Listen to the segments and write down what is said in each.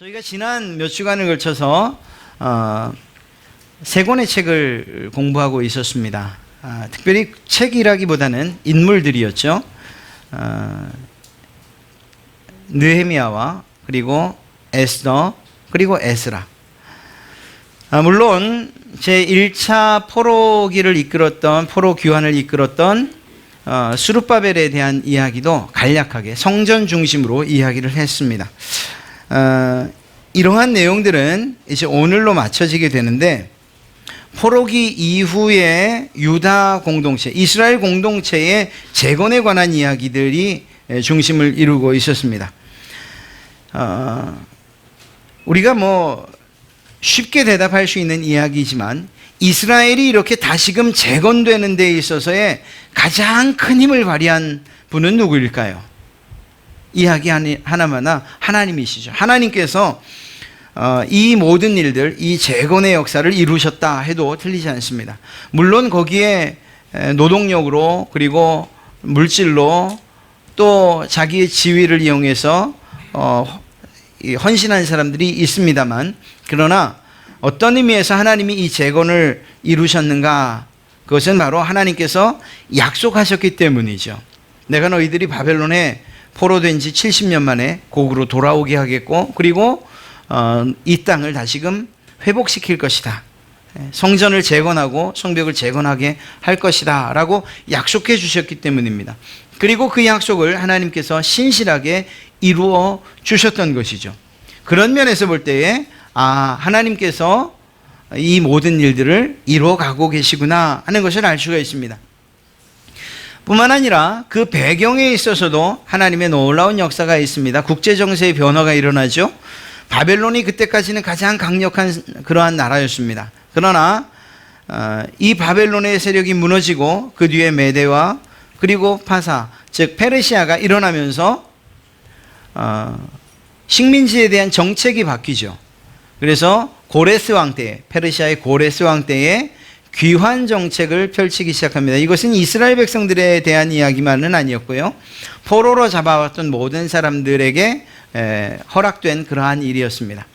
저희가 지난 몇 주간을 걸쳐서 세 권의 책을 공부하고 있었습니다. 특별히 책이라기보다는 인물들이었죠. 느헤미야와 그리고 에스더 그리고 에스라. 물론 제1차 포로기를 이끌었던 포로 귀환을 이끌었던 스룹바벨에 대한 이야기도 간략하게 성전 중심으로 이야기를 했습니다. 이러한 내용들은 이제 오늘로 맞춰지게 되는데, 포로기 이후에 유다 공동체, 이스라엘 공동체의 재건에 관한 이야기들이 중심을 이루고 있었습니다. 우리가 쉽게 대답할 수 있는 이야기지만, 이스라엘이 이렇게 다시금 재건되는 데 있어서의 가장 큰 힘을 발휘한 분은 누구일까요? 이야기 하나마나 하나님이시죠. 하나님께서 이 모든 일들, 이 재건의 역사를 이루셨다 해도 틀리지 않습니다. 물론 거기에 노동력으로 그리고 물질로 또 자기의 지위를 이용해서 헌신한 사람들이 있습니다만, 그러나 어떤 의미에서 하나님이 이 재건을 이루셨는가? 그것은 바로 하나님께서 약속하셨기 때문이죠. 내가 너희들이 바벨론에 포로된 지 70년 만에 고국으로 돌아오게 하겠고, 그리고 이 땅을 다시금 회복시킬 것이다. 성전을 재건하고 성벽을 재건하게 할 것이다 라고 약속해 주셨기 때문입니다. 그리고 그 약속을 하나님께서 신실하게 이루어 주셨던 것이죠. 그런 면에서 볼 때에 하나님께서 이 모든 일들을 이루어 가고 계시구나 하는 것을 알 수가 있습니다. 뿐만 아니라 그 배경에 있어서도 하나님의 놀라운 역사가 있습니다. 국제정세의 변화가 일어나죠. 바벨론이 그때까지는 가장 강력한 그러한 나라였습니다. 그러나 이 바벨론의 세력이 무너지고 그 뒤에 메대와 그리고 파사, 즉 페르시아가 일어나면서 식민지에 대한 정책이 바뀌죠. 그래서 고레스 왕 때, 페르시아의 고레스 왕 때에 귀환 정책을 펼치기 시작합니다. 이것은 이스라엘 백성들에 대한 이야기만은 아니었고요, 포로로 잡아왔던 모든 사람들에게 허락된 그러한 일이었습니다.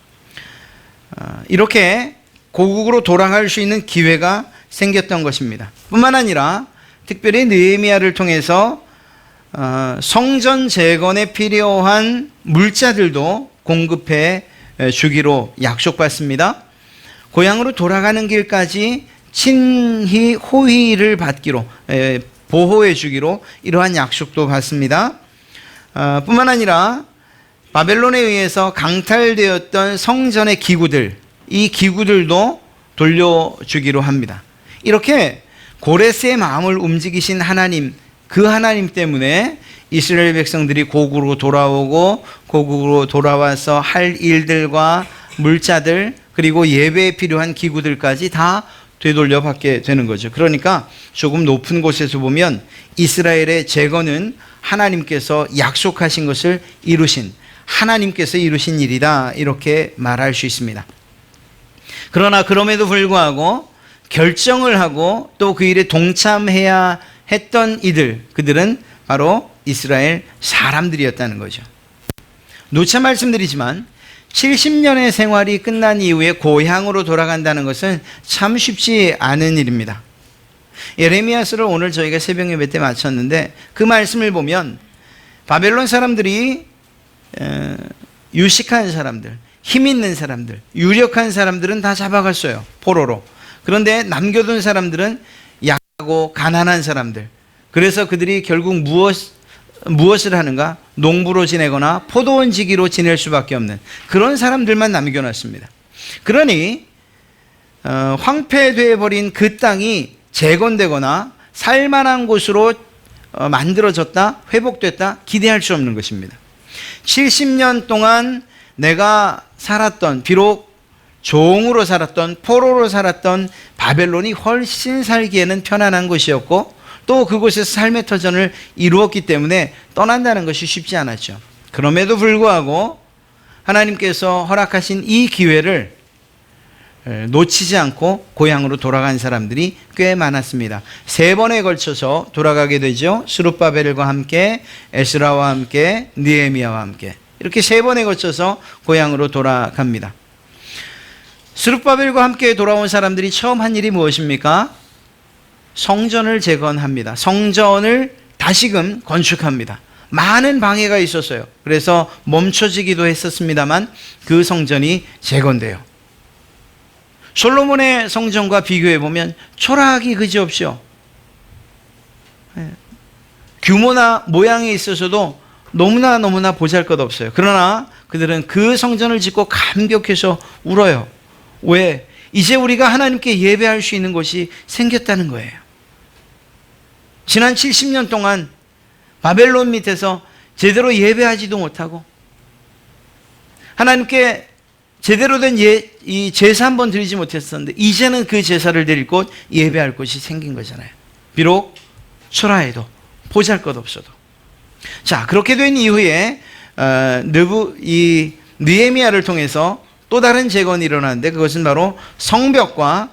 이렇게 고국으로 돌아갈 수 있는 기회가 생겼던 것입니다. 뿐만 아니라 특별히 느헤미야를 통해서 성전 재건에 필요한 물자들도 공급해 주기로 약속받습니다. 고향으로 돌아가는 길까지 친히 호의를 받기로, 보호해 주기로 이러한 약속도 받습니다. 뿐만 아니라 바벨론에 의해서 강탈되었던 성전의 기구들, 이 기구들도 돌려주기로 합니다. 이렇게 고레스의 마음을 움직이신 하나님, 그 하나님 때문에 이스라엘 백성들이 고국으로 돌아오고, 고국으로 돌아와서 할 일들과 물자들 그리고 예배에 필요한 기구들까지 다 되돌려 받게 되는 거죠. 그러니까 조금 높은 곳에서 보면 이스라엘의 재건은 하나님께서 약속하신 것을 이루신, 하나님께서 이루신 일이다, 이렇게 말할 수 있습니다. 그러나 그럼에도 불구하고 결정을 하고 또 그 일에 동참해야 했던 이들, 그들은 바로 이스라엘 사람들이었다는 거죠. 누차 말씀드리지만 70년의 생활이 끝난 이후에 고향으로 돌아간다는 것은 참 쉽지 않은 일입니다. 예레미야서를 오늘 저희가 새벽 예배 때 마쳤는데, 그 말씀을 보면 바벨론 사람들이 유식한 사람들, 힘 있는 사람들, 유력한 사람들은 다 잡아갔어요, 포로로. 그런데 남겨둔 사람들은 약하고 가난한 사람들, 그래서 그들이 결국 무엇을 하는가? 농부로 지내거나 포도원 지기로 지낼 수밖에 없는 그런 사람들만 남겨놨습니다. 그러니 황폐되어 버린 그 땅이 재건되거나 살만한 곳으로 만들어졌다, 회복됐다 기대할 수 없는 것입니다. 70년 동안 내가 살았던, 비록 종으로 살았던, 포로로 살았던 바벨론이 훨씬 살기에는 편안한 곳이었고, 또 그곳에서 삶의 터전을 이루었기 때문에 떠난다는 것이 쉽지 않았죠. 그럼에도 불구하고 하나님께서 허락하신 이 기회를 놓치지 않고 고향으로 돌아간 사람들이 꽤 많았습니다. 3번에 걸쳐서 돌아가게 되죠. 스룹바벨과 함께, 에스라와 함께, 느헤미야와 함께. 이렇게 3번에 거쳐서 고향으로 돌아갑니다. 스룹바벨과 함께 돌아온 사람들이 처음 한 일이 무엇입니까? 성전을 재건합니다. 성전을 다시금 건축합니다. 많은 방해가 있었어요. 그래서 멈춰지기도 했었습니다만 그 성전이 재건돼요. 솔로몬의 성전과 비교해보면 초라하기 그지없죠. 규모나 모양에 있어서도 너무나 보잘것없어요. 그러나 그들은 그 성전을 짓고 감격해서 울어요. 왜? 이제 우리가 하나님께 예배할 수 있는 곳이 생겼다는 거예요. 지난 70년 동안 바벨론 밑에서 제대로 예배하지도 못하고 하나님께 제대로 된 이 제사 한번 드리지 못했었는데 이제는 그 제사를 드릴 곳, 예배할 곳이 생긴 거잖아요. 비록 초라해도 보잘것없어도. 자, 그렇게 된 이후에 느헤미야를 통해서 또 다른 재건이 일어났는데 그것은 바로 성벽과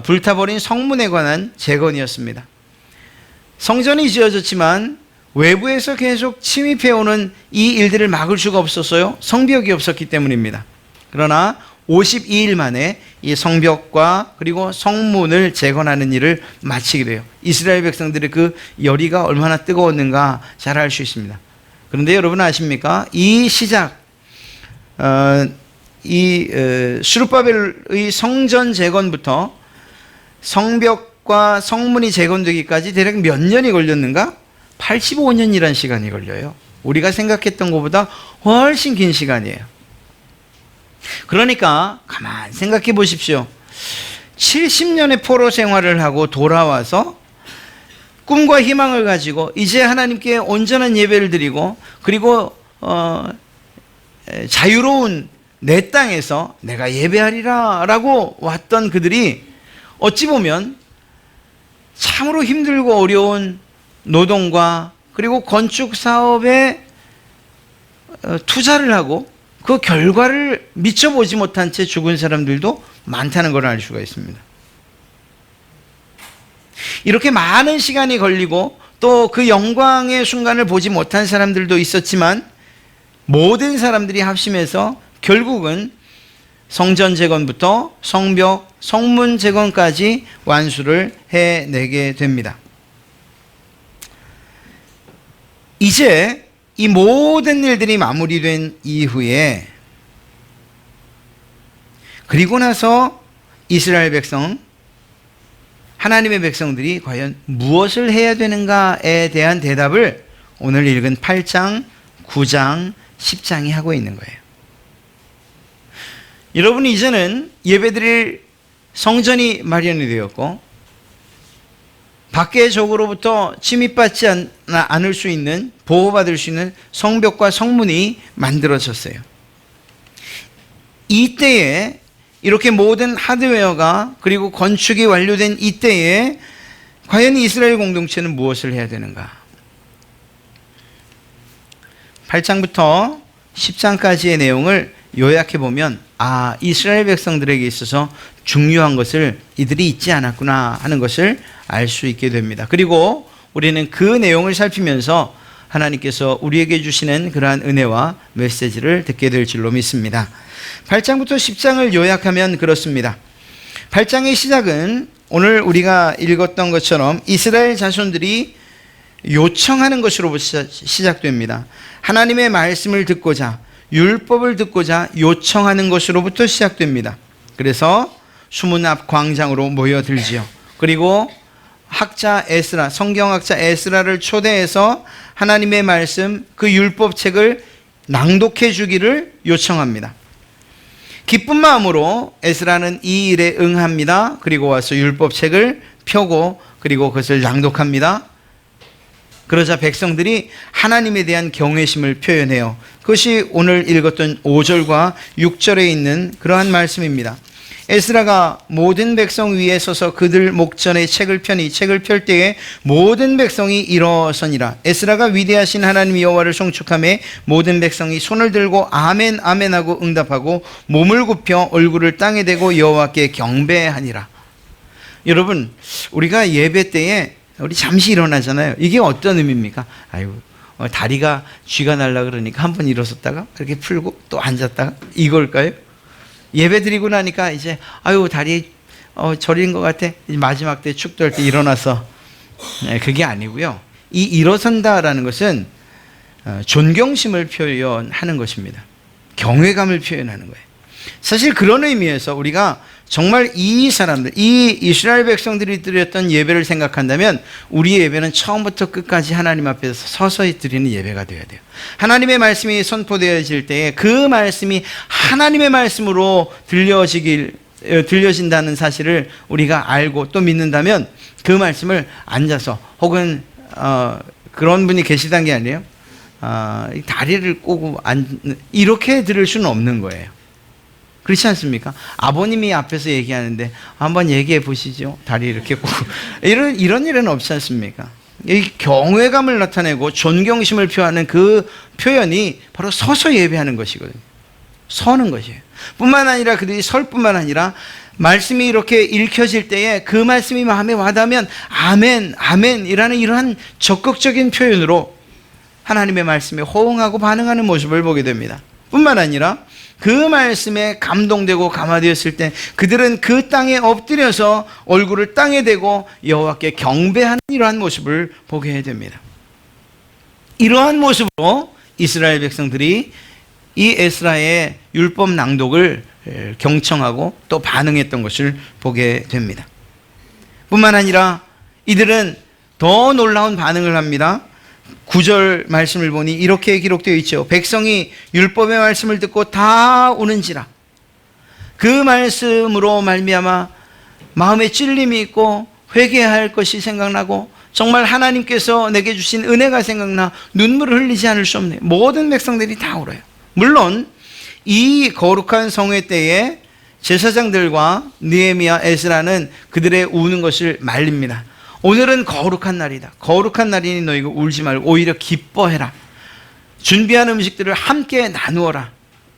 불타버린 성문에 관한 재건이었습니다. 성전이 지어졌지만 외부에서 계속 침입해오는 이 일들을 막을 수가 없었어요. 성벽이 없었기 때문입니다. 그러나 52일 만에 이 성벽과 그리고 성문을 재건하는 일을 마치게 돼요. 이스라엘 백성들의 그 열의가 얼마나 뜨거웠는가 잘 알 수 있습니다. 그런데 여러분 아십니까? 이 시작, 스룹바벨의 성전 재건부터 성벽과 성문이 재건되기까지 대략 몇 년이 걸렸는가? 85년이라는 시간이 걸려요. 우리가 생각했던 것보다 훨씬 긴 시간이에요. 그러니까 가만 생각해 보십시오. 70년의 포로 생활을 하고 돌아와서 꿈과 희망을 가지고 이제 하나님께 온전한 예배를 드리고 그리고 자유로운 내 땅에서 내가 예배하리라 라고 왔던 그들이 어찌 보면 참으로 힘들고 어려운 노동과 그리고 건축 사업에 투자를 하고 그 결과를 미쳐보지 못한 채 죽은 사람들도 많다는 걸 알 수가 있습니다. 이렇게 많은 시간이 걸리고 또 그 영광의 순간을 보지 못한 사람들도 있었지만 모든 사람들이 합심해서 결국은 성전 재건부터 성벽, 성문 재건까지 완수를 해내게 됩니다. 이제 이 모든 일들이 마무리된 이후에 그리고 나서 이스라엘 백성, 하나님의 백성들이 과연 무엇을 해야 되는가에 대한 대답을 오늘 읽은 8장, 9장, 10장이 하고 있는 거예요. 여러분 이제는 예배드릴 성전이 마련이 되었고 밖의 적으로부터 침입받지 않을 수 있는, 보호받을 수 있는 성벽과 성문이 만들어졌어요. 이때에 이렇게 모든 하드웨어가 그리고 건축이 완료된 이때에 과연 이스라엘 공동체는 무엇을 해야 되는가? 8장부터 10장까지의 내용을 요약해 보면 이스라엘 백성들에게 있어서 중요한 것을 이들이 잊지 않았구나 하는 것을 알 수 있게 됩니다. 그리고 우리는 그 내용을 살피면서 하나님께서 우리에게 주시는 그러한 은혜와 메시지를 듣게 될 줄로 믿습니다. 8장부터 10장을 요약하면 그렇습니다. 8장의 시작은 오늘 우리가 읽었던 것처럼 이스라엘 자손들이 요청하는 것으로부터 시작됩니다. 하나님의 말씀을 듣고자, 율법을 듣고자 요청하는 것으로부터 시작됩니다. 그래서 수문 앞 광장으로 모여들지요. 그리고 학자 에스라, 성경학자 에스라를 초대해서 하나님의 말씀, 그 율법책을 낭독해 주기를 요청합니다. 기쁜 마음으로 에스라는 이 일에 응합니다. 그리고 와서 율법책을 펴고 그리고 그것을 낭독합니다. 그러자 백성들이 하나님에 대한 경외심을 표현해요. 그것이 오늘 읽었던 5절과 6절에 있는 그러한 말씀입니다. 에스라가 모든 백성 위에 서서 그들 목전에 책을 펴니 책을 펼 때에 모든 백성이 일어서니라. 에스라가 위대하신 하나님 여호와를 송축하며 모든 백성이 손을 들고 아멘 아멘 하고 응답하고 몸을 굽혀 얼굴을 땅에 대고 여호와께 경배하니라. 여러분, 우리가 예배 때에 우리 잠시 일어나잖아요. 이게 어떤 의미입니까? 다리가 쥐가 날라 그러니까 한 번 일어섰다가 이렇게 풀고 또 앉았다가 이걸까요? 예배 드리고 나니까 이제 아유 다리 저린 것 같아. 마지막 때 축도할 때 일어나서 그게 아니고요. 이 일어선다라는 것은 존경심을 표현하는 것입니다. 경외감을 표현하는 거예요. 사실 그런 의미에서 우리가 정말 이 사람들, 이 이스라엘 백성들이 드렸던 예배를 생각한다면 우리의 예배는 처음부터 끝까지 하나님 앞에서 서서히 드리는 예배가 되어야 돼요. 하나님의 말씀이 선포되어질 때에 그 말씀이 하나님의 말씀으로 들려진다는 사실을 우리가 알고 또 믿는다면 그 말씀을 앉아서 혹은 그런 분이 계시단 게 아니에요. 다리를 꼬고 이렇게 들을 수는 없는 거예요. 그렇지 않습니까? 아버님이 앞에서 얘기하는데 한번 얘기해 보시죠. 다리 이렇게 꼬고 이런 일은 없지 않습니까? 이 경외감을 나타내고 존경심을 표하는 그 표현이 바로 서서 예배하는 것이거든요. 서는 것이에요. 뿐만 아니라 그들이 설 뿐만 아니라 말씀이 이렇게 읽혀질 때에 그 말씀이 마음에 와닿으면 아멘, 아멘이라는 이러한 적극적인 표현으로 하나님의 말씀에 호응하고 반응하는 모습을 보게 됩니다. 뿐만 아니라 그 말씀에 감동되고 감화되었을 때 그들은 그 땅에 엎드려서 얼굴을 땅에 대고 여호와께 경배하는 이러한 모습을 보게 됩니다. 이러한 모습으로 이스라엘 백성들이 이 에스라의 율법 낭독을 경청하고 또 반응했던 것을 보게 됩니다. 뿐만 아니라 이들은 더 놀라운 반응을 합니다. 9절 말씀을 보니 이렇게 기록되어 있죠. 백성이 율법의 말씀을 듣고 다 우는지라. 그 말씀으로 말미암아 마음에 찔림이 있고 회개할 것이 생각나고 정말 하나님께서 내게 주신 은혜가 생각나 눈물을 흘리지 않을 수 없네요. 모든 백성들이 다 울어요. 물론 이 거룩한 성회 때에 제사장들과 느헤미야, 에스라는 그들의 우는 것을 말립니다. 오늘은 거룩한 날이다. 거룩한 날이니 너희가 울지 말고 오히려 기뻐해라. 준비한 음식들을 함께 나누어라.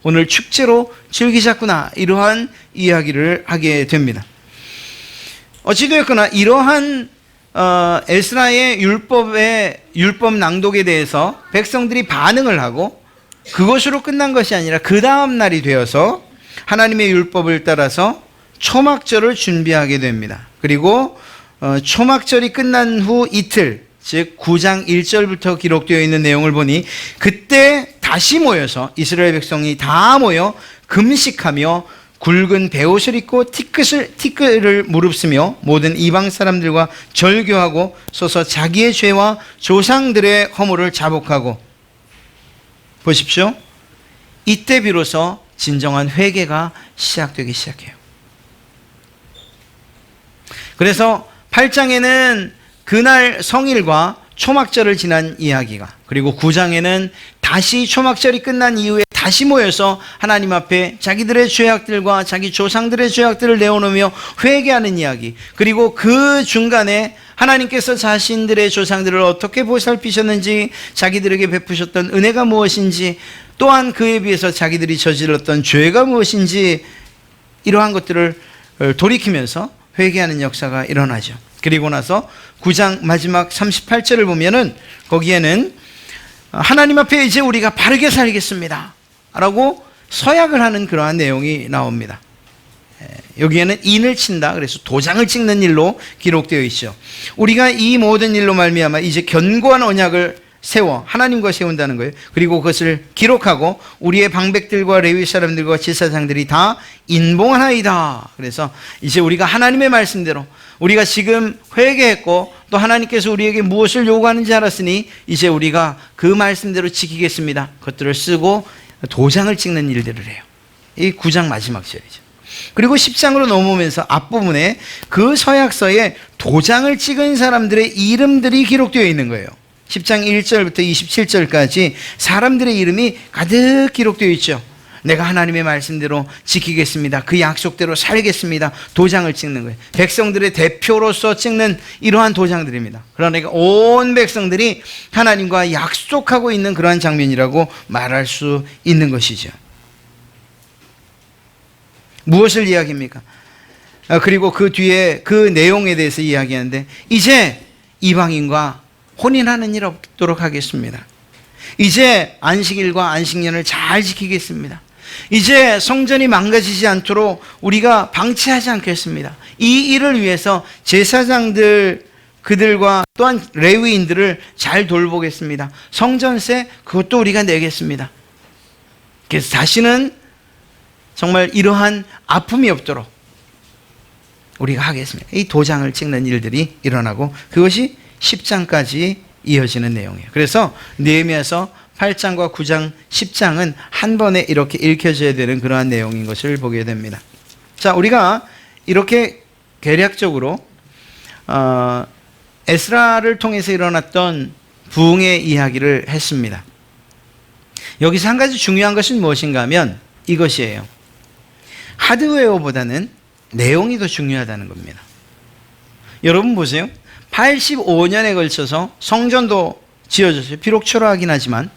오늘 축제로 즐기자꾸나. 이러한 이야기를 하게 됩니다. 어찌되었거나 이러한 에스라의 율법 낭독에 대해서 백성들이 반응을 하고 그것으로 끝난 것이 아니라 그 다음 날이 되어서 하나님의 율법을 따라서 초막절을 준비하게 됩니다. 그리고 초막절이 끝난 후 이틀, 즉 9장 1절부터 기록되어 있는 내용을 보니 그때 다시 모여서 이스라엘 백성이 다 모여 금식하며 굵은 베옷을 입고 티끌을 무릅쓰며 모든 이방 사람들과 절교하고 서서 자기의 죄와 조상들의 허물을 자복하고 보십시오. 이때 비로소 진정한 회개가 시작되기 시작해요. 그래서 8장에는 그날 성일과 초막절을 지난 이야기가, 그리고 9장에는 다시 초막절이 끝난 이후에 다시 모여서 하나님 앞에 자기들의 죄악들과 자기 조상들의 죄악들을 내어놓으며 회개하는 이야기, 그리고 그 중간에 하나님께서 자신들의 조상들을 어떻게 보살피셨는지, 자기들에게 베푸셨던 은혜가 무엇인지, 또한 그에 비해서 자기들이 저질렀던 죄가 무엇인지, 이러한 것들을 돌이키면서 회개하는 역사가 일어나죠. 그리고 나서 9장 마지막 38절을 보면은 거기에는 하나님 앞에 이제 우리가 바르게 살겠습니다 라고 서약을 하는 그러한 내용이 나옵니다. 여기에는 인을 친다, 그래서 도장을 찍는 일로 기록되어 있죠. 우리가 이 모든 일로 말미암아 이제 견고한 언약을 세워 하나님과 세운다는 거예요. 그리고 그것을 기록하고 우리의 방백들과 레위 사람들과 제사장들이 다 인봉하나이다. 그래서 이제 우리가 하나님의 말씀대로 우리가 지금 회개했고 또 하나님께서 우리에게 무엇을 요구하는지 알았으니 이제 우리가 그 말씀대로 지키겠습니다. 그것들을 쓰고 도장을 찍는 일들을 해요. 이 9장 마지막 절이죠. 그리고 10장으로 넘어오면서 앞부분에 그 서약서에 도장을 찍은 사람들의 이름들이 기록되어 있는 거예요. 10장 1절부터 27절까지 사람들의 이름이 가득 기록되어 있죠. 내가 하나님의 말씀대로 지키겠습니다. 그 약속대로 살겠습니다. 도장을 찍는 거예요. 백성들의 대표로서 찍는 이러한 도장들입니다. 그러니까 온 백성들이 하나님과 약속하고 있는 그러한 장면이라고 말할 수 있는 것이죠. 무엇을 이야기합니까? 그리고 그 뒤에 그 내용에 대해서 이야기하는데 이제 이방인과 혼인하는 일 없도록 하겠습니다. 이제 안식일과 안식년을 잘 지키겠습니다. 이제 성전이 망가지지 않도록 우리가 방치하지 않겠습니다. 이 일을 위해서 제사장들 그들과 또한 레위인들을 잘 돌보겠습니다. 성전세 그것도 우리가 내겠습니다. 그래서 다시는 정말 이러한 아픔이 없도록 우리가 하겠습니다. 이 도장을 찍는 일들이 일어나고 그것이 10장까지 이어지는 내용이에요. 그래서 느헤미야서 8장과 9장, 10장은 한 번에 이렇게 읽혀져야 되는 그러한 내용인 것을 보게 됩니다. 자, 우리가 이렇게 개략적으로 에스라를 통해서 일어났던 부흥의 이야기를 했습니다. 여기서 한 가지 중요한 것은 무엇인가 하면 이것이에요. 하드웨어보다는 내용이 더 중요하다는 겁니다. 여러분 보세요. 85년에 걸쳐서 성전도 지어졌어요. 비록 초라하긴 하지만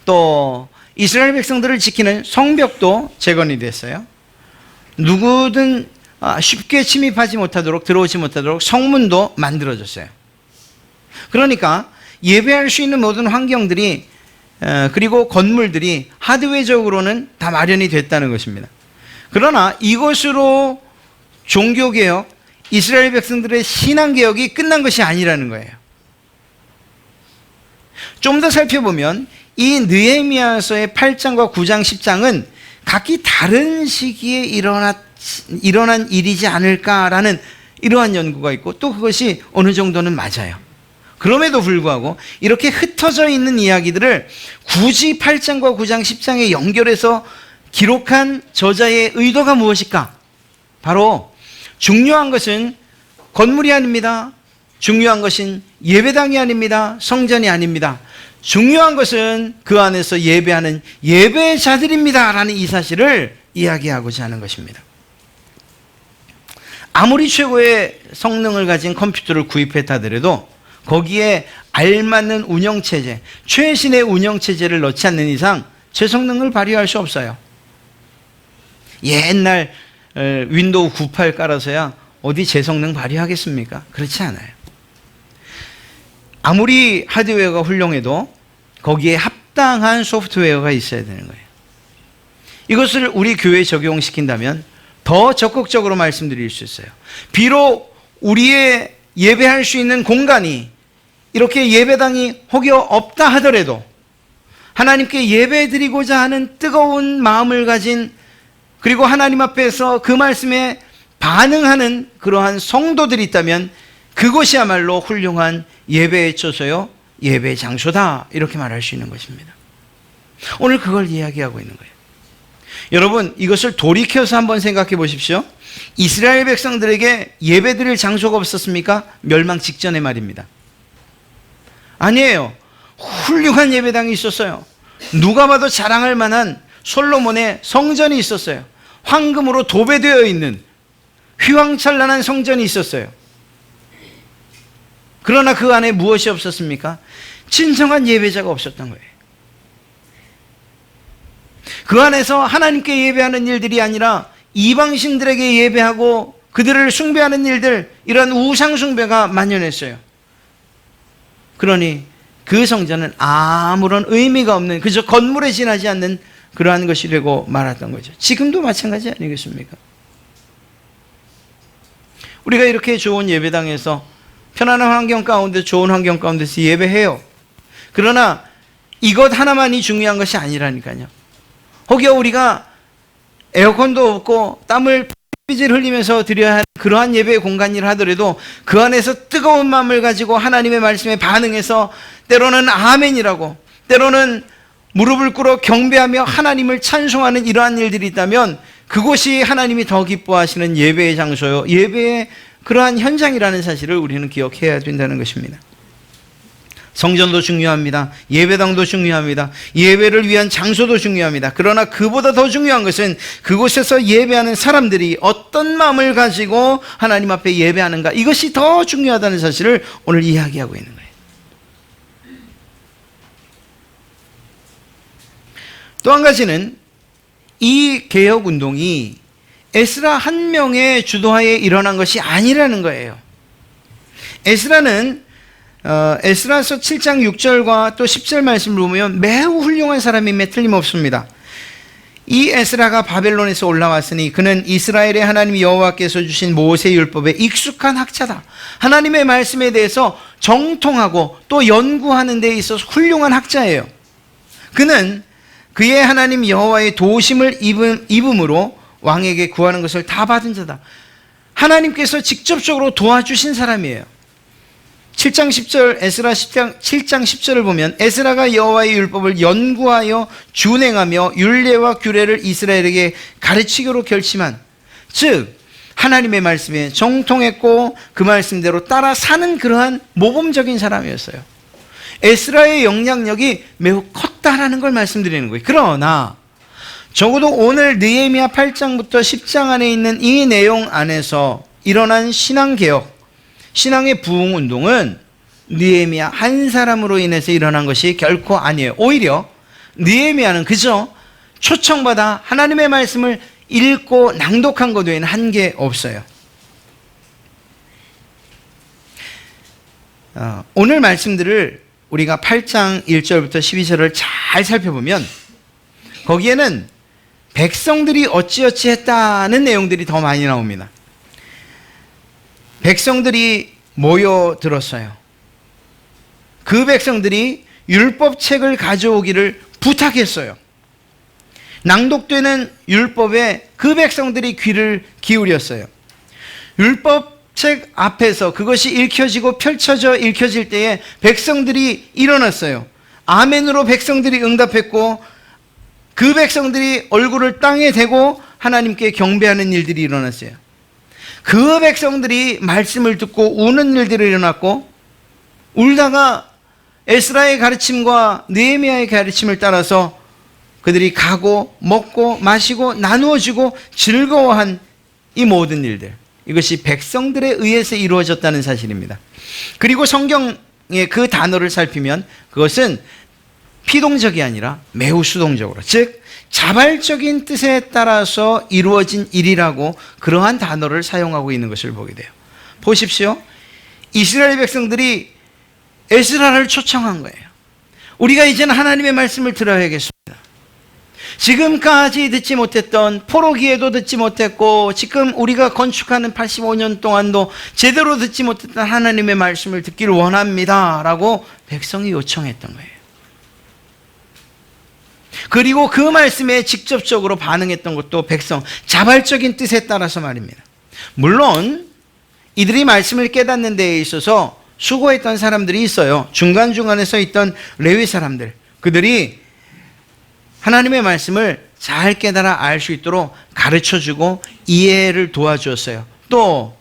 또 이스라엘 백성들을 지키는 성벽도 재건이 됐어요. 누구든 쉽게 침입하지 못하도록 들어오지 못하도록 성문도 만들어졌어요. 그러니까 예배할 수 있는 모든 환경들이 그리고 건물들이 하드웨어적으로는 다 마련이 됐다는 것입니다. 그러나 이것으로 종교개혁, 이스라엘 백성들의 신앙개혁이 끝난 것이 아니라는 거예요. 좀 더 살펴보면 이 느헤미야서의 8장과 9장, 10장은 각기 다른 시기에 일어난 일이지 않을까라는 이러한 연구가 있고 또 그것이 어느 정도는 맞아요. 그럼에도 불구하고 이렇게 흩어져 있는 이야기들을 굳이 8장과 9장, 10장에 연결해서 기록한 저자의 의도가 무엇일까? 바로 중요한 것은 건물이 아닙니다. 중요한 것은 예배당이 아닙니다. 성전이 아닙니다. 중요한 것은 그 안에서 예배하는 예배자들입니다. 라는 이 사실을 이야기하고자 하는 것입니다. 아무리 최고의 성능을 가진 컴퓨터를 구입했다 하더라도 거기에 알맞는 운영체제, 최신의 운영체제를 넣지 않는 이상 제 성능을 발휘할 수 없어요. 옛날 윈도우 98 깔아서야 어디 제 성능 발휘하겠습니까? 그렇지 않아요. 아무리 하드웨어가 훌륭해도 거기에 합당한 소프트웨어가 있어야 되는 거예요. 이것을 우리 교회에 적용시킨다면 더 적극적으로 말씀드릴 수 있어요. 비록 우리의 예배할 수 있는 공간이 이렇게 예배당이 혹여 없다 하더라도 하나님께 예배드리고자 하는 뜨거운 마음을 가진 그리고 하나님 앞에서 그 말씀에 반응하는 그러한 성도들이 있다면 그것이야말로 훌륭한 예배의 처소요, 예배의 장소다 이렇게 말할 수 있는 것입니다. 오늘 그걸 이야기하고 있는 거예요. 여러분 이것을 돌이켜서 한번 생각해 보십시오. 이스라엘 백성들에게 예배드릴 장소가 없었습니까? 멸망 직전의 말입니다. 아니에요. 훌륭한 예배당이 있었어요. 누가 봐도 자랑할 만한 솔로몬의 성전이 있었어요. 황금으로 도배되어 있는 휘황찬란한 성전이 있었어요. 그러나 그 안에 무엇이 없었습니까? 진정한 예배자가 없었던 거예요. 그 안에서 하나님께 예배하는 일들이 아니라 이방신들에게 예배하고 그들을 숭배하는 일들, 이런 우상 숭배가 만연했어요. 그러니 그 성전은 아무런 의미가 없는 그저 건물에 지나지 않는 그러한 것이 되고 말았던 거죠. 지금도 마찬가지 아니겠습니까? 우리가 이렇게 좋은 예배당에서 편안한 환경 가운데 좋은 환경 가운데서 예배해요. 그러나 이것 하나만이 중요한 것이 아니라니까요. 혹여 우리가 에어컨도 없고 땀을 삐질 흘리면서 드려야 하는 그러한 예배의 공간이라 하더라도 그 안에서 뜨거운 마음을 가지고 하나님의 말씀에 반응해서 때로는 아멘이라고 때로는 무릎을 꿇어 경배하며 하나님을 찬송하는 이러한 일들이 있다면 그곳이 하나님이 더 기뻐하시는 예배의 장소요, 예배의 그러한 현장이라는 사실을 우리는 기억해야 된다는 것입니다. 성전도 중요합니다. 예배당도 중요합니다. 예배를 위한 장소도 중요합니다. 그러나 그보다 더 중요한 것은 그곳에서 예배하는 사람들이 어떤 마음을 가지고 하나님 앞에 예배하는가, 이것이 더 중요하다는 사실을 오늘 이야기하고 있는 거예요. 또 한 가지는 이 개혁운동이 에스라 한 명의 주도하에 일어난 것이 아니라는 거예요. 에스라는 에스라서 7장 6절과 또 10절 말씀을 보면 매우 훌륭한 사람임에 틀림없습니다. 이 에스라가 바벨론에서 올라왔으니 그는 이스라엘의 하나님 여호와께서 주신 모세 율법에 익숙한 학자다. 하나님의 말씀에 대해서 정통하고 또 연구하는 데 있어서 훌륭한 학자예요. 그는 그의 하나님 여호와의 도우심을 입음으로 왕에게 구하는 것을 다 받은 자다. 하나님께서 직접적으로 도와주신 사람이에요. 7장 10절, 에스라 7장 10절을 보면 에스라가 여호와의 율법을 연구하여 준행하며 율례와 규례를 이스라엘에게 가르치기로 결심한, 즉 하나님의 말씀에 정통했고 그 말씀대로 따라 사는 그러한 모범적인 사람이었어요. 에스라의 영향력이 매우 컸다라는 걸 말씀드리는 거예요. 그러나 적어도 오늘 느헤미야 8장부터 10장 안에 있는 이 내용 안에서 일어난 신앙개혁, 신앙의 부흥운동은 느헤미야 한 사람으로 인해서 일어난 것이 결코 아니에요. 오히려 느헤미야는 그저 초청받아 하나님의 말씀을 읽고 낭독한 것 외에는 한 게 없어요. 오늘 말씀들을 우리가 8장 1절부터 12절을 잘 살펴보면 거기에는 백성들이 어찌어찌 했다는 내용들이 더 많이 나옵니다. 백성들이 모여들었어요. 그 백성들이 율법책을 가져오기를 부탁했어요. 낭독되는 율법에 그 백성들이 귀를 기울였어요. 율법책 앞에서 그것이 읽혀지고 펼쳐져 읽혀질 때에 백성들이 일어났어요. 아멘으로 백성들이 응답했고 그 백성들이 얼굴을 땅에 대고 하나님께 경배하는 일들이 일어났어요. 그 백성들이 말씀을 듣고 우는 일들이 일어났고 울다가 에스라의 가르침과 느헤미야의 가르침을 따라서 그들이 가고 먹고 마시고 나누어 주고 즐거워한 이 모든 일들, 이것이 백성들에 의해서 이루어졌다는 사실입니다. 그리고 성경의 그 단어를 살피면 그것은 피동적이 아니라 매우 수동적으로, 즉 자발적인 뜻에 따라서 이루어진 일이라고 그러한 단어를 사용하고 있는 것을 보게 돼요. 보십시오. 이스라엘 백성들이 에스라를 초청한 거예요. 우리가 이제는 하나님의 말씀을 들어야겠습니다. 지금까지 듣지 못했던, 포로기에도 듣지 못했고 지금 우리가 건축하는 85년 동안도 제대로 듣지 못했던 하나님의 말씀을 듣기를 원합니다 라고 백성이 요청했던 거예요. 그리고 그 말씀에 직접적으로 반응했던 것도 백성, 자발적인 뜻에 따라서 말입니다. 물론 이들이 말씀을 깨닫는 데에 있어서 수고했던 사람들이 있어요. 중간중간에 서 있던 레위 사람들, 그들이 하나님의 말씀을 잘 깨달아 알 수 있도록 가르쳐주고 이해를 도와주었어요. 또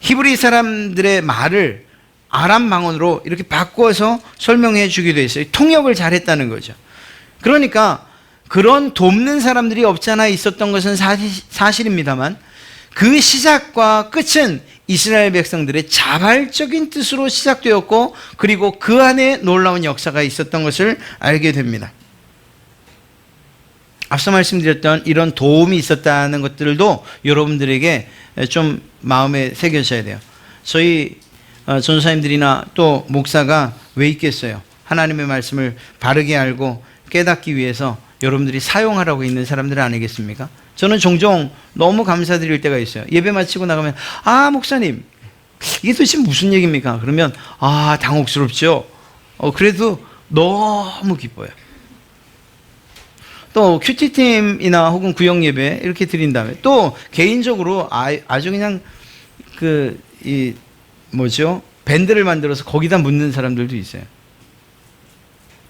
히브리 사람들의 말을 아람 방언으로 이렇게 바꿔서 설명해 주기도 했어요. 통역을 잘했다는 거죠. 그러니까 그런 돕는 사람들이 없지 않아 있었던 것은 사실입니다만 그 시작과 끝은 이스라엘 백성들의 자발적인 뜻으로 시작되었고 그리고 그 안에 놀라운 역사가 있었던 것을 알게 됩니다. 앞서 말씀드렸던 이런 도움이 있었다는 것들도 여러분들에게 좀 마음에 새겨져야 돼요. 저희 전사님들이나 또 목사가 왜 있겠어요? 하나님의 말씀을 바르게 알고 깨닫기 위해서 여러분들이 사용하라고 있는 사람들 아니겠습니까? 저는 종종 너무 감사드릴 때가 있어요. 예배 마치고 나가면 목사님 이게 도대체 무슨 얘기입니까? 그러면 당혹스럽죠. 그래도 너무 기뻐요. 또 큐티팀이나 혹은 구역 예배 이렇게 드린 다음에 또 개인적으로 아주 그냥 밴드를 만들어서 거기다 묻는 사람들도 있어요.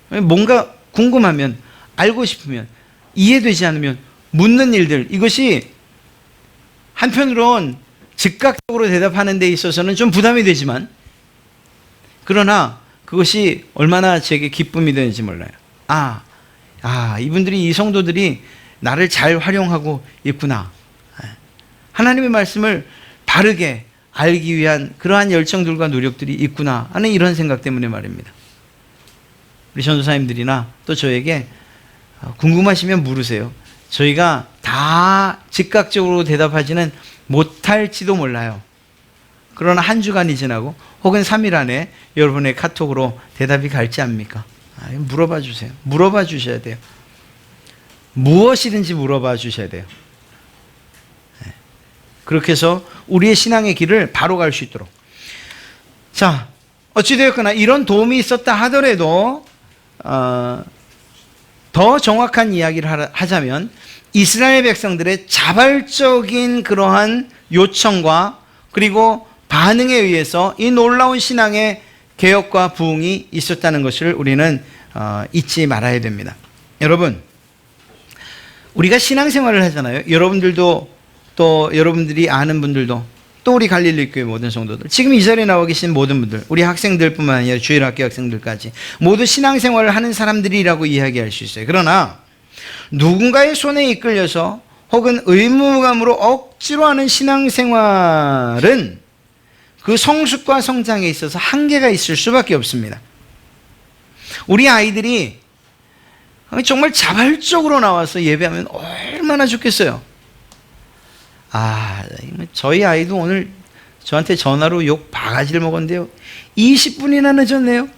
뭔가 궁금하면, 알고 싶으면, 이해되지 않으면 묻는 일들, 이것이 한편으론 즉각적으로 대답하는 데 있어서는 좀 부담이 되지만 그러나 그것이 얼마나 제게 기쁨이 되는지 몰라요. 이분들이, 이 성도들이 나를 잘 활용하고 있구나. 하나님의 말씀을 바르게 알기 위한 그러한 열정들과 노력들이 있구나 하는 이런 생각 때문에 말입니다. 우리 전도사님들이나 또 저에게 궁금하시면 물으세요. 저희가 다 즉각적으로 대답하지는 못할지도 몰라요. 그러나 한 주간이 지나고 혹은 3일 안에 여러분의 카톡으로 대답이 갈지 압니까? 물어봐 주세요. 물어봐 주셔야 돼요. 무엇이든지 물어봐 주셔야 돼요. 그렇게 해서 우리의 신앙의 길을 바로 갈 수 있도록. 자, 어찌되었거나 이런 도움이 있었다 하더라도 더 정확한 이야기를 하자면 이스라엘 백성들의 자발적인 그러한 요청과 그리고 반응에 의해서 이 놀라운 신앙의 개혁과 부흥이 있었다는 것을 우리는 잊지 말아야 됩니다. 여러분, 우리가 신앙생활을 하잖아요. 여러분들도 또 여러분들이 아는 분들도 또 우리 갈릴리교회 모든 성도들, 지금 이 자리에 나와 계신 모든 분들, 우리 학생들뿐만 아니라 주일학교 학생들까지 모두 신앙생활을 하는 사람들이라고 이야기할 수 있어요. 그러나 누군가의 손에 이끌려서 혹은 의무감으로 억지로 하는 신앙생활은 그 성숙과 성장에 있어서 한계가 있을 수밖에 없습니다. 우리 아이들이 정말 자발적으로 나와서 예배하면 얼마나 좋겠어요. 저희 아이도 오늘 저한테 전화로 욕 바가지를 먹었는데요. 20분이나 늦었네요.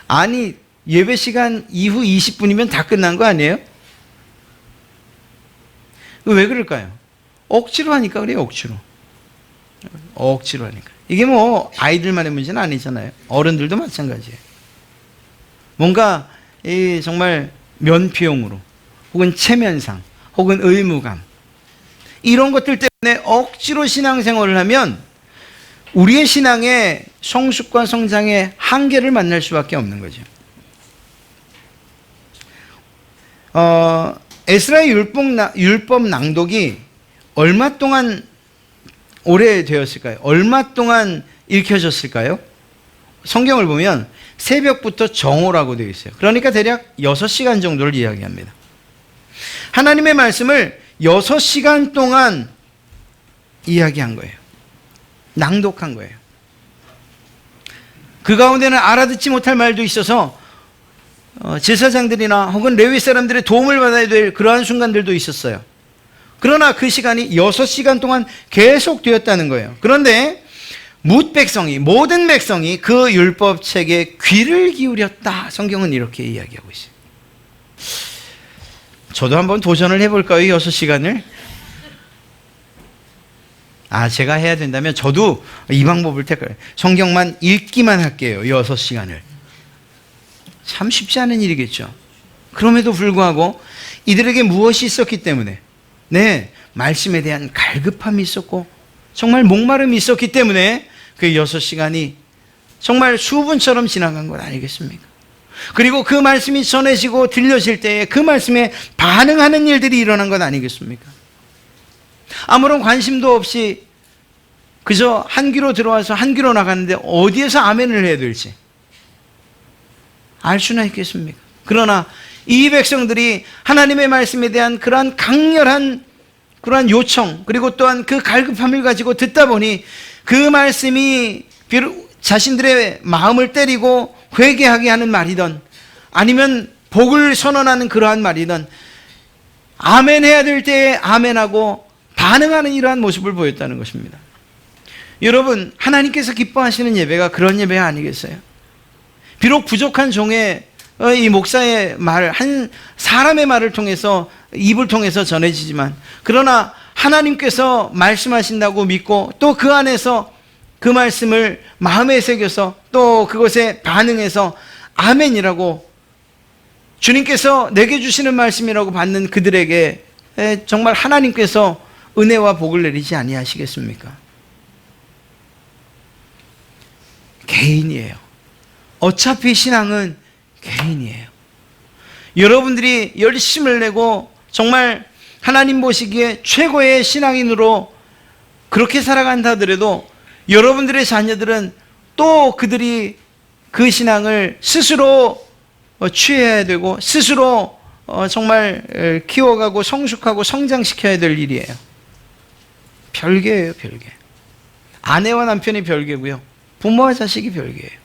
아니, 예배 시간 이후 20분이면 다 끝난 거 아니에요? 왜 그럴까요? 억지로 하니까 그래요, 억지로. 억지로 하니까. 이게 뭐 아이들만의 문제는 아니잖아요. 어른들도 마찬가지예요. 뭔가 정말 면피용으로 혹은 체면상 혹은 의무감 이런 것들 때문에 억지로 신앙생활을 하면 우리의 신앙의 성숙과 성장의 한계를 만날 수밖에 없는 거죠. 에스라의 율법 낭독이 얼마 동안 오래되었을까요? 얼마 동안 읽혀졌을까요? 성경을 보면 새벽부터 정오라고 되어 있어요. 그러니까 대략 6시간 정도를 이야기합니다. 하나님의 말씀을 6시간 동안 이야기한 거예요. 낭독한 거예요. 그 가운데는 알아듣지 못할 말도 있어서 제사장들이나 혹은 레위 사람들의 도움을 받아야 될 그러한 순간들도 있었어요. 그러나 그 시간이 6시간 동안 계속 되었다는 거예요. 그런데 모든 백성이 그 율법책에 귀를 기울였다. 성경은 이렇게 이야기하고 있어요. 저도 한번 도전을 해볼까요? 6시간을? 제가 해야 된다면 저도 이 방법을 택할게요. 성경만 읽기만 할게요. 6시간을. 참 쉽지 않은 일이겠죠. 그럼에도 불구하고 이들에게 무엇이 있었기 때문에, 말씀에 대한 갈급함이 있었고 정말 목마름이 있었기 때문에 그 6시간이 정말 수분처럼 지나간 것 아니겠습니까? 그리고 그 말씀이 전해지고 들려질 때에 그 말씀에 반응하는 일들이 일어난 것 아니겠습니까? 아무런 관심도 없이 그저 한 귀로 들어와서 한 귀로 나가는데 어디에서 아멘을 해야 될지 알 수나 있겠습니까? 그러나 이 백성들이 하나님의 말씀에 대한 그러한 강렬한 그러한 요청, 그리고 또한 그 갈급함을 가지고 듣다 보니 그 말씀이 비록 자신들의 마음을 때리고 회개하게 하는 말이든 아니면 복을 선언하는 그러한 말이든 아멘 해야 될 때에 아멘하고 반응하는 이러한 모습을 보였다는 것입니다. 여러분, 하나님께서 기뻐하시는 예배가 그런 예배가 아니겠어요? 비록 부족한 종의 이 목사의 말, 한 사람의 말을 통해서, 입을 통해서 전해지지만, 그러나 하나님께서 말씀하신다고 믿고 또 그 안에서 그 말씀을 마음에 새겨서 또 그것에 반응해서 아멘이라고, 주님께서 내게 주시는 말씀이라고 받는 그들에게 정말 하나님께서 은혜와 복을 내리지 아니하시겠습니까? 개인이에요. 어차피 신앙은 개인이에요. 여러분들이 열심을 내고 정말 하나님 보시기에 최고의 신앙인으로 그렇게 살아간다 하더라도 여러분들의 자녀들은 또 그들이 그 신앙을 스스로 취해야 되고 스스로 정말 키워가고 성숙하고 성장시켜야 될 일이에요. 별개예요, 별개. 아내와 남편이 별개고요. 부모와 자식이 별개예요.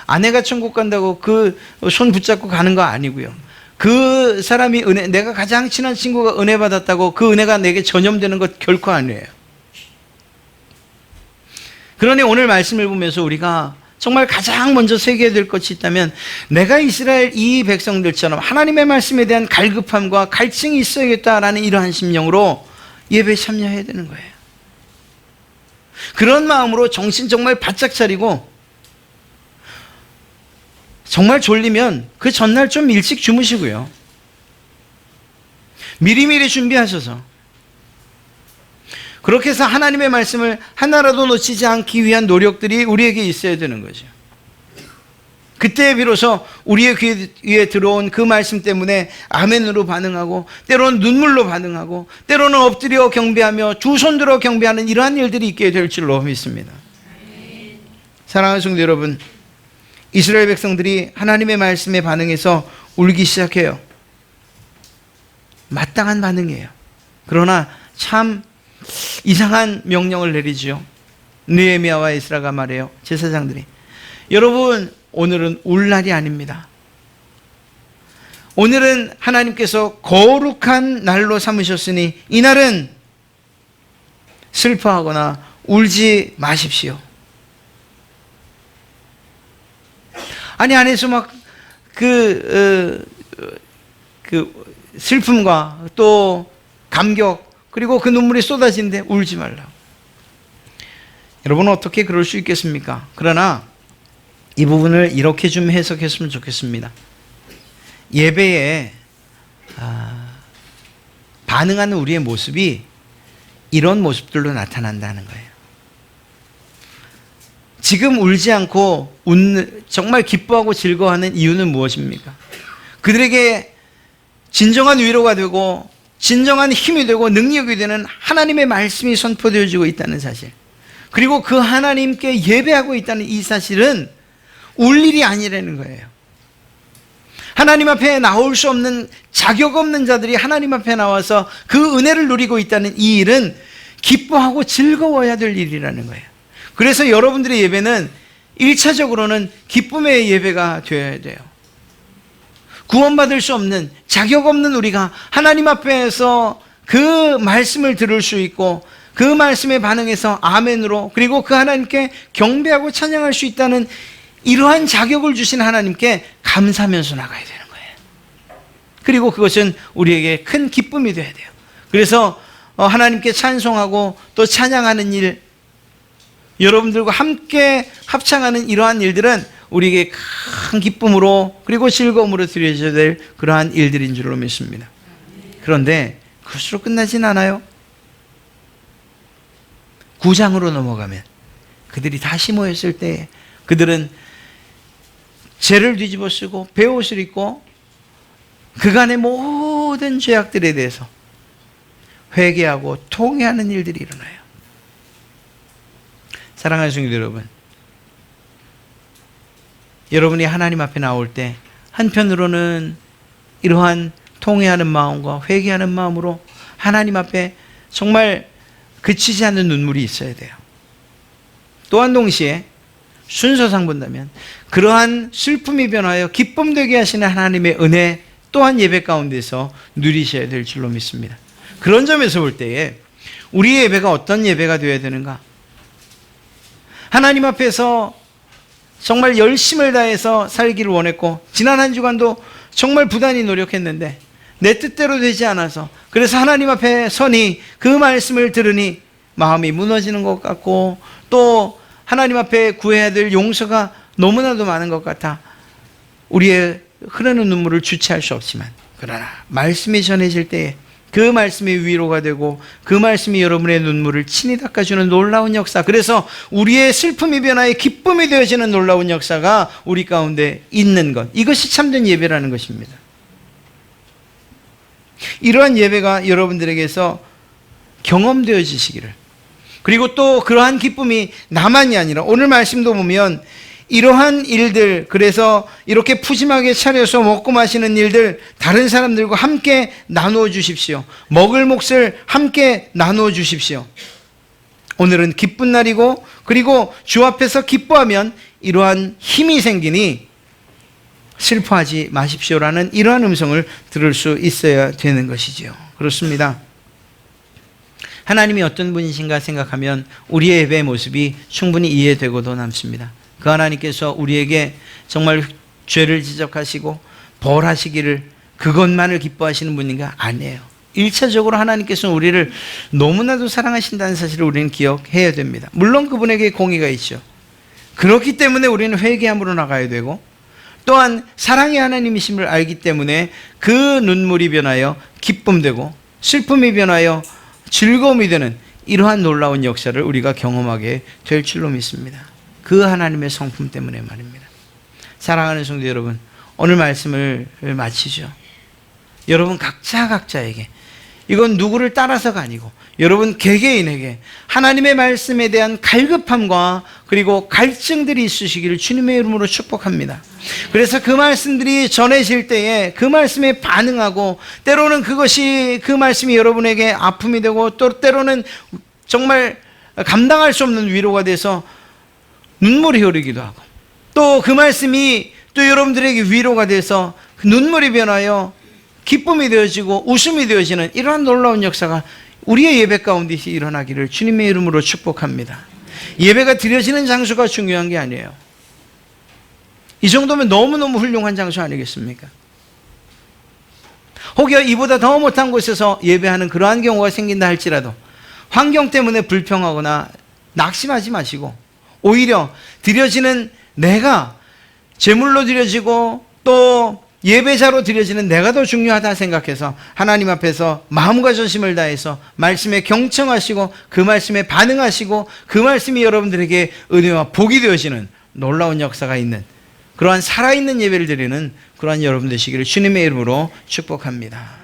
아내가 천국 간다고 그 손 붙잡고 가는 거 아니고요. 그 사람이 내가 가장 친한 친구가 은혜 받았다고 그 은혜가 내게 전염되는 것 결코 아니에요. 그러니 오늘 말씀을 보면서 우리가 정말 가장 먼저 새겨야 될 것이 있다면 내가 이스라엘 이 백성들처럼 하나님의 말씀에 대한 갈급함과 갈증이 있어야겠다라는 이러한 심령으로 예배에 참여해야 되는 거예요. 그런 마음으로 정신 정말 바짝 차리고 정말 졸리면 그 전날 좀 일찍 주무시고요. 미리미리 준비하셔서 그렇게 해서 하나님의 말씀을 하나라도 놓치지 않기 위한 노력들이 우리에게 있어야 되는 거죠. 그때 비로소 우리의 귀 위에 들어온 그 말씀 때문에 아멘으로 반응하고 때로는 눈물로 반응하고 때로는 엎드려 경배하며 두 손 들어 경배하는 이러한 일들이 있게 될 줄로 믿습니다. 사랑하는 성도 여러분, 이스라엘 백성들이 하나님의 말씀에 반응해서 울기 시작해요. 마땅한 반응이에요. 그러나 참 이상한 명령을 내리지요. 느헤미야와 에스라가 말해요. 제사장들이, 여러분 오늘은 울 날이 아닙니다. 오늘은 하나님께서 거룩한 날로 삼으셨으니 이날은 슬퍼하거나 울지 마십시오. 아니 안에서 막 슬픔과 또 감격 그리고 그 눈물이 쏟아지는데 울지 말라고. 여러분 어떻게 그럴 수 있겠습니까? 그러나 이 부분을 이렇게 좀 해석했으면 좋겠습니다. 예배에 반응하는 우리의 모습이 이런 모습들로 나타난다는 거예요. 지금 울지 않고 정말 기뻐하고 즐거워하는 이유는 무엇입니까? 그들에게 진정한 위로가 되고 진정한 힘이 되고 능력이 되는 하나님의 말씀이 선포되어지고 있다는 사실, 그리고 그 하나님께 예배하고 있다는 이 사실은 울 일이 아니라는 거예요. 하나님 앞에 나올 수 없는 자격 없는 자들이 하나님 앞에 나와서 그 은혜를 누리고 있다는 이 일은 기뻐하고 즐거워야 될 일이라는 거예요. 그래서 여러분들의 예배는 1차적으로는 기쁨의 예배가 되어야 돼요. 구원받을 수 없는 자격 없는 우리가 하나님 앞에서 그 말씀을 들을 수 있고 그 말씀에 반응해서 아멘으로 그리고 그 하나님께 경배하고 찬양할 수 있다는 이러한 자격을 주신 하나님께 감사하면서 나가야 되는 거예요. 그리고 그것은 우리에게 큰 기쁨이 되어야 돼요. 그래서 하나님께 찬송하고 또 찬양하는 일, 여러분들과 함께 합창하는 이러한 일들은 우리에게 큰 기쁨으로 그리고 즐거움으로 드려져야 될 그러한 일들인 줄로 믿습니다. 그런데 그것으로 끝나진 않아요. 9장으로 넘어가면 그들이 다시 모였을 때 그들은 죄를 뒤집어 쓰고 베옷을 입고 그간의 모든 죄악들에 대해서 회개하고 통회하는 일들이 일어나요. 사랑하는 성도 여러분, 여러분이 하나님 앞에 나올 때 한편으로는 이러한 통회하는 마음과 회개하는 마음으로 하나님 앞에 정말 그치지 않는 눈물이 있어야 돼요. 또한 동시에 순서상 본다면 그러한 슬픔이 변하여 기쁨 되게 하시는 하나님의 은혜 또한 예배 가운데서 누리셔야 될 줄로 믿습니다. 그런 점에서 볼 때에 우리의 예배가 어떤 예배가 되어야 되는가? 하나님 앞에서 정말 열심을 다해서 살기를 원했고 지난 한 주간도 정말 부단히 노력했는데 내 뜻대로 되지 않아서 그래서 하나님 앞에 서니 그 말씀을 들으니 마음이 무너지는 것 같고 또 하나님 앞에 구해야 될 용서가 너무나도 많은 것 같아 우리의 흐르는 눈물을 주체할 수 없지만, 그러나 말씀이 전해질 때에 그 말씀이 위로가 되고 그 말씀이 여러분의 눈물을 친히 닦아주는 놀라운 역사, 그래서 우리의 슬픔이 변화해 기쁨이 되어지는 놀라운 역사가 우리 가운데 있는 것, 이것이 참된 예배라는 것입니다. 이러한 예배가 여러분들에게서 경험되어지시기를, 그리고 또 그러한 기쁨이 나만이 아니라 오늘 말씀도 보면 이러한 일들, 그래서 이렇게 푸짐하게 차려서 먹고 마시는 일들 다른 사람들과 함께 나누어 주십시오. 먹을 몫을 함께 나누어 주십시오. 오늘은 기쁜 날이고 그리고 주 앞에서 기뻐하면 이러한 힘이 생기니 슬퍼하지 마십시오라는 이러한 음성을 들을 수 있어야 되는 것이지요. 그렇습니다. 하나님이 어떤 분이신가 생각하면 우리의 예배의 모습이 충분히 이해되고도 남습니다. 그 하나님께서 우리에게 정말 죄를 지적하시고 벌하시기를 그것만을 기뻐하시는 분인가? 아니에요. 1차적으로 하나님께서는 우리를 너무나도 사랑하신다는 사실을 우리는 기억해야 됩니다. 물론 그분에게 공의가 있죠. 그렇기 때문에 우리는 회개함으로 나가야 되고, 또한 사랑의 하나님이심을 알기 때문에 그 눈물이 변하여 기쁨 되고 슬픔이 변하여 즐거움이 되는 이러한 놀라운 역사를 우리가 경험하게 될 줄로 믿습니다. 그 하나님의 성품 때문에 말입니다. 사랑하는 성도 여러분, 오늘 말씀을 마치죠. 여러분 각자에게, 이건 누구를 따라서가 아니고 여러분 개개인에게 하나님의 말씀에 대한 갈급함과 그리고 갈증들이 있으시기를 주님의 이름으로 축복합니다. 그래서 그 말씀들이 전해질 때에 그 말씀에 반응하고, 때로는 그것이 그 말씀이 여러분에게 아픔이 되고, 또 때로는 정말 감당할 수 없는 위로가 돼서 눈물이 흐르기도 하고, 또 그 말씀이 또 여러분들에게 위로가 돼서 눈물이 변하여 기쁨이 되어지고 웃음이 되어지는 이러한 놀라운 역사가 우리의 예배 가운데 일어나기를 주님의 이름으로 축복합니다. 예배가 드려지는 장소가 중요한 게 아니에요. 이 정도면 너무너무 훌륭한 장소 아니겠습니까? 혹여 이보다 더 못한 곳에서 예배하는 그러한 경우가 생긴다 할지라도 환경 때문에 불평하거나 낙심하지 마시고, 오히려 드려지는 내가 제물로 드려지고 또 예배자로 드려지는 내가 더 중요하다 생각해서 하나님 앞에서 마음과 전심을 다해서 말씀에 경청하시고 그 말씀에 반응하시고 그 말씀이 여러분들에게 은혜와 복이 되어지는 놀라운 역사가 있는 그러한 살아있는 예배를 드리는 그러한 여러분 되시기를 주님의 이름으로 축복합니다.